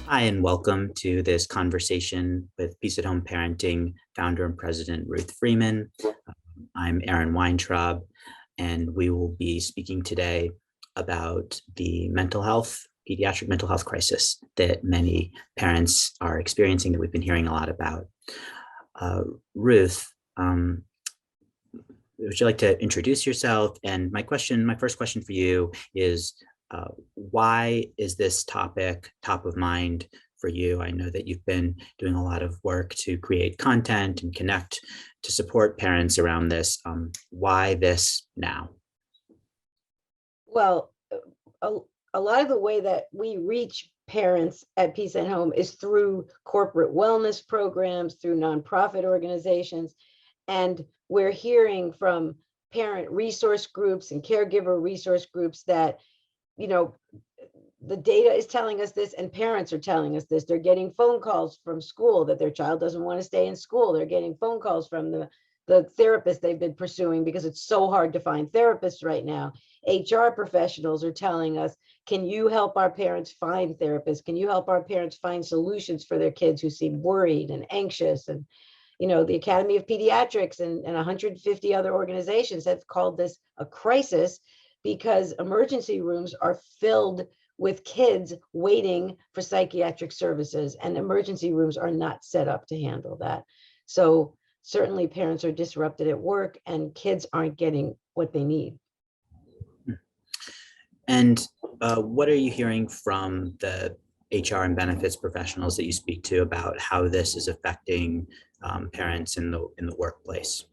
Hi, and welcome to this conversation with Peace at Home Parenting founder and president Ruth Freeman. I'm Aaron Weintraub, and we will be speaking today about the pediatric mental health crisis that many parents are experiencing that we've been hearing a lot about. Ruth, would you like to introduce yourself? And my first question for you is, why is this topic top of mind for you? I know that you've been doing a lot of work to create content and connect to support parents around this. Why this now? Well, a lot of the way that we reach parents at Peace at Home is through corporate wellness programs, through nonprofit organizations. And we're hearing from parent resource groups and caregiver resource groups that, the data is telling us this, and parents are telling us this. They're getting phone calls from school that their child doesn't want to stay in school. They're getting phone calls from the therapist they've been pursuing because it's so hard to find therapists right now. HR professionals are telling us, can you help our parents find therapists? Can you help our parents find solutions for their kids who seem worried and anxious? And, the Academy of Pediatrics and 150 other organizations have called this a crisis because emergency rooms are filled with kids waiting for psychiatric services, and emergency rooms are not set up to handle that. So certainly parents are disrupted at work and kids aren't getting what they need. And what are you hearing from the HR and benefits professionals that you speak to about how this is affecting parents in the workplace?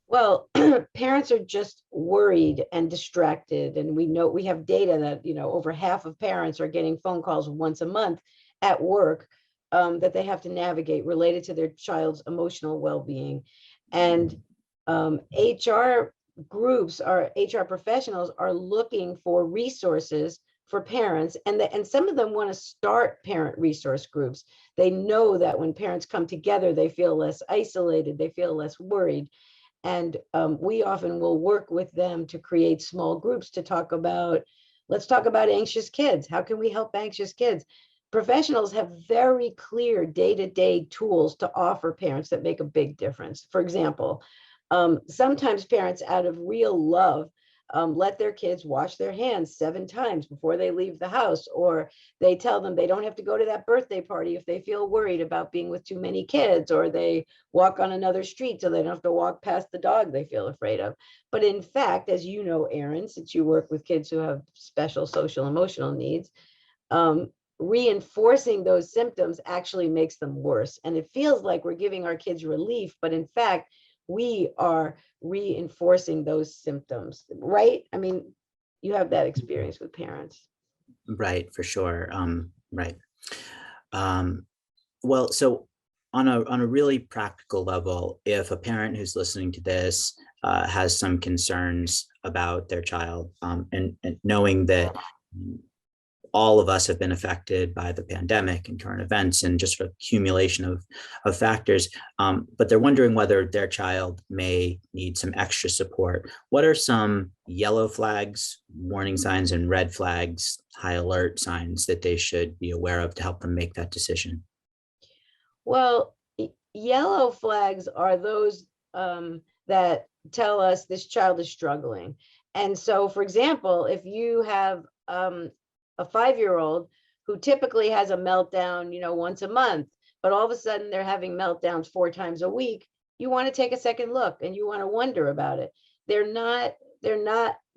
Well, parents are just worried and distracted. And we have data that, over half of parents are getting phone calls once a month at work that they have to navigate related to their child's emotional well-being. And HR professionals are looking for resources for parents, and some of them want to start parent resource groups. They know that when parents come together, they feel less isolated, they feel less worried. And we often will work with them to create small groups to let's talk about anxious kids. How can we help anxious kids? Professionals have very clear day-to-day tools to offer parents that make a big difference. For example, sometimes parents, out of real love, let their kids wash their hands 7 times before they leave the house, or they tell them they don't have to go to that birthday party if they feel worried about being with too many kids, or they walk on another street so they don't have to walk past the dog they feel afraid of. But in fact, as you know, Aaron, since you work with kids who have special social emotional needs, reinforcing those symptoms actually makes them worse. And it feels like we're giving our kids relief, but in fact, we are reinforcing those symptoms, right? I mean, you have that experience with parents. Right, for sure. Right. Well, so on a really practical level, if a parent who's listening to this has some concerns about their child, and knowing that all of us have been affected by the pandemic and current events and just an accumulation of factors, but they're wondering whether their child may need some extra support. What are some yellow flags, warning signs, and red flags, high alert signs that they should be aware of to help them make that decision? Well, yellow flags are those that tell us this child is struggling. And so, for example, if you have a 5-year-old who typically has a meltdown, once a month, but all of a sudden they're having meltdowns 4 times a week, you want to take a second look and you want to wonder about it. They're not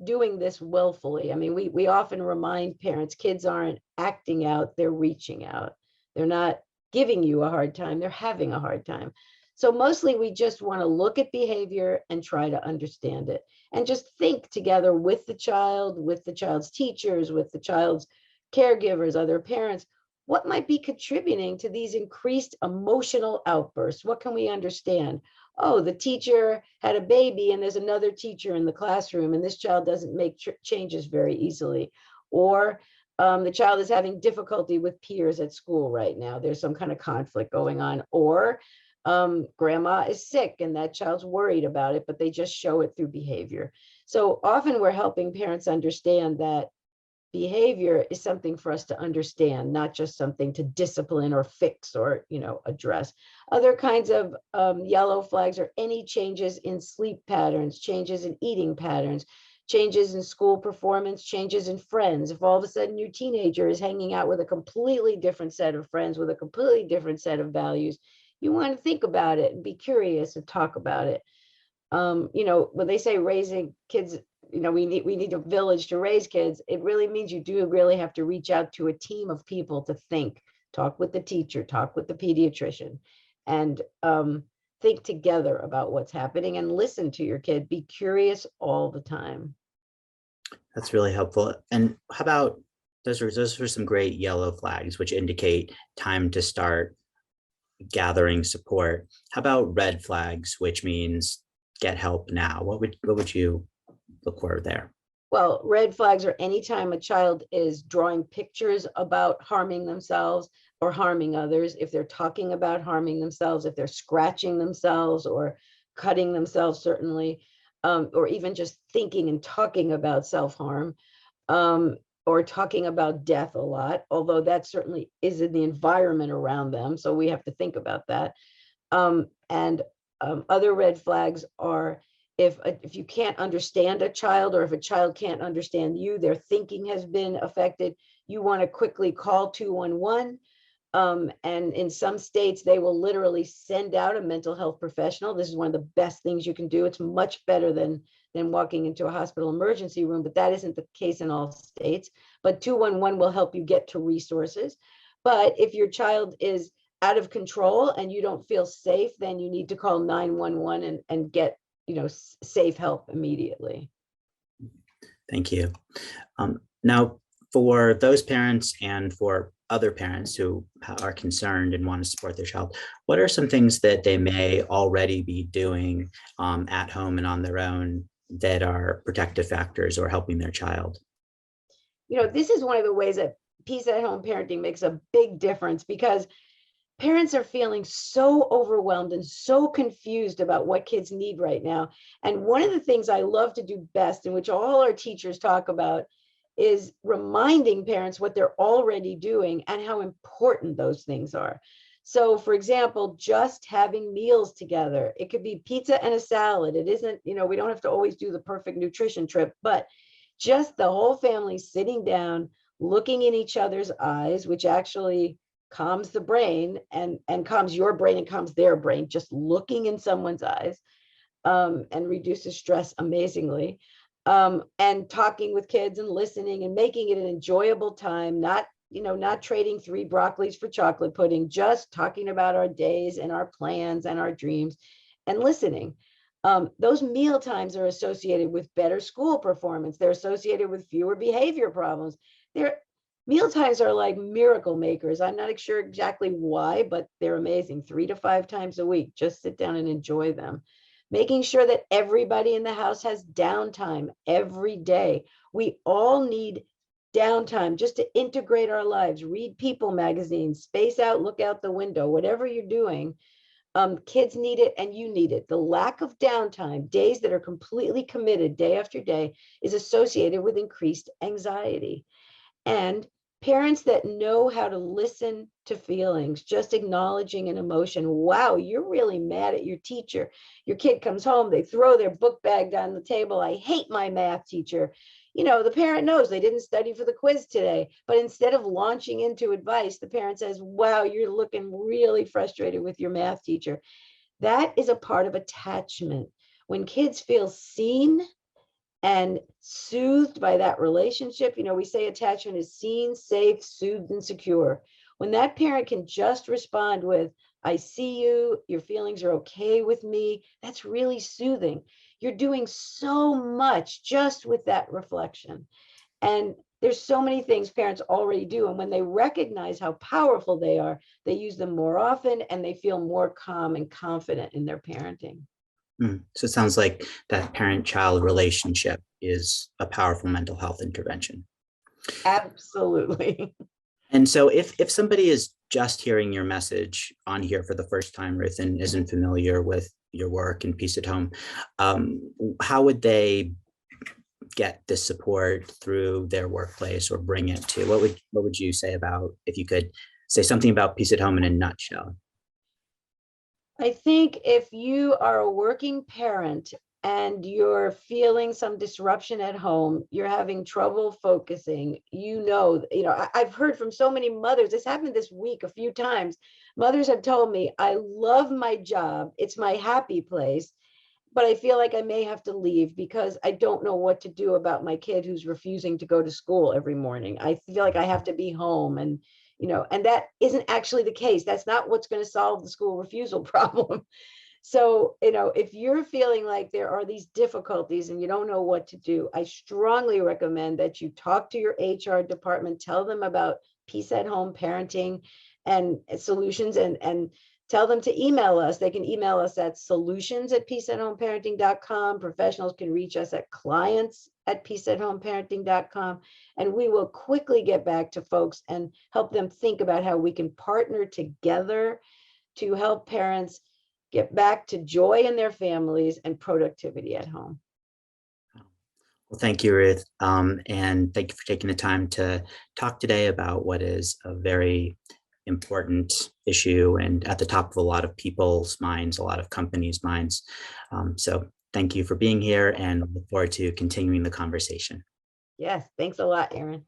doing this willfully. I mean, we often remind parents, kids aren't acting out, they're reaching out. They're not giving you a hard time, they're having a hard time. So mostly we just want to look at behavior and try to understand it, and just think together with the child's teachers, with the child's caregivers, other parents, what might be contributing to these increased emotional outbursts? What can we understand? Oh, the teacher had a baby and there's another teacher in the classroom and this child doesn't make changes very easily. Or the child is having difficulty with peers at school right now. There's some kind of conflict going on. Or grandma is sick and that child's worried about it, but they just show it through behavior. So often we're helping parents understand that behavior is something for us to understand, not just something to discipline or fix or, address. Other kinds of yellow flags are any changes in sleep patterns, changes in eating patterns, changes in school performance, changes in friends. If all of a sudden your teenager is hanging out with a completely different set of friends with a completely different set of values, you want to think about it and be curious and talk about it. When they say raising kids, we need a village to raise kids, it really means you do really have to reach out to a team of people to think, talk with the teacher, talk with the pediatrician, and think together about what's happening and listen to your kid. Be curious all the time. That's really helpful. And how about those are some great yellow flags, which indicate time to start gathering support. How about red flags, which means get help now? What would you look for there? Well, red flags are anytime a child is drawing pictures about harming themselves or harming others, if they're talking about harming themselves, if they're scratching themselves or cutting themselves, certainly, or even just thinking and talking about self-harm, or talking about death a lot, although that certainly is in the environment around them. So we have to think about that. And other red flags are if you can't understand a child, or if a child can't understand you, their thinking has been affected, you want to quickly call 211. And in some states, they will literally send out a mental health professional. This is one of the best things you can do. It's much better than walking into a hospital emergency room, but that isn't the case in all states. But 211 will help you get to resources. But if your child is out of control and you don't feel safe, then you need to call 911 and get safe help immediately. Thank you. Now, for those parents and for other parents who are concerned and want to support their child, what are some things that they may already be doing at home and on their own that are protective factors or helping their child? This is one of the ways that Peace at Home parenting makes a big difference, because parents are feeling so overwhelmed and so confused about what kids need right now. And one of the things I love to do best, in which all our teachers talk about, is reminding parents what they're already doing and how important those things are. So, for example, just having meals together. It could be pizza and a salad. It isn't, we don't have to always do the perfect nutrition trip, but just the whole family sitting down, looking in each other's eyes, which actually calms the brain and calms your brain and calms their brain, just looking in someone's eyes, and reduces stress amazingly. And talking with kids and listening and making it an enjoyable time, not trading 3 broccolis for chocolate pudding, just talking about our days and our plans and our dreams and listening. Those meal times are associated with better school performance. They're associated with fewer behavior problems. Meal times are like miracle makers. I'm not sure exactly why, but they're amazing. 3 to 5 times a week. Just sit down and enjoy them. Making sure that everybody in the house has downtime every day. We all need downtime just to integrate our lives. Read People magazines, space out, look out the window, whatever you're doing. Kids need it and you need it. The lack of downtime, days that are completely committed day after day, is associated with increased anxiety. And parents that know how to listen to feelings, just acknowledging an emotion. Wow, you're really mad at your teacher. Your kid comes home, they throw their book bag down the table. I hate my math teacher. The parent knows they didn't study for the quiz today, but instead of launching into advice, the parent says, wow, you're looking really frustrated with your math teacher. That is a part of attachment. When kids feel seen and soothed by that relationship, we say attachment is seen, safe, soothed, and secure. When that parent can just respond with, I see you, your feelings are okay with me, that's really soothing. You're doing so much just with that reflection. And there's so many things parents already do. And when they recognize how powerful they are, they use them more often and they feel more calm and confident in their parenting. So it sounds like that parent-child relationship is a powerful mental health intervention. Absolutely. And so if somebody is just hearing your message on here for the first time, Ruth, and isn't familiar with your work and Peace at Home, how would they get this support through their workplace or bring it to, what would you say about, if you could say something about Peace at Home in a nutshell? I think if you are a working parent and you're feeling some disruption at home, you're having trouble focusing, I've heard from so many mothers, this happened this week a few times. Mothers have told me, I love my job, it's my happy place, but I feel like I may have to leave because I don't know what to do about my kid who's refusing to go to school every morning. I feel like I have to be home, and that isn't actually the case. That's not what's going to solve the school refusal problem. So, if you're feeling like there are these difficulties and you don't know what to do, I strongly recommend that you talk to your HR department, tell them about Peace at Home parenting and solutions, and tell them to email us. They can email us at solutions@peaceathomeparenting.com. Professionals can reach us at clients@peaceathomeparenting.com. And we will quickly get back to folks and help them think about how we can partner together to help parents get back to joy in their families and productivity at home. Well, thank you, Ruth. And thank you for taking the time to talk today about what is a very important issue and at the top of a lot of people's minds, a lot of companies' minds. So thank you for being here and look forward to continuing the conversation. Yes, thanks a lot, Erin.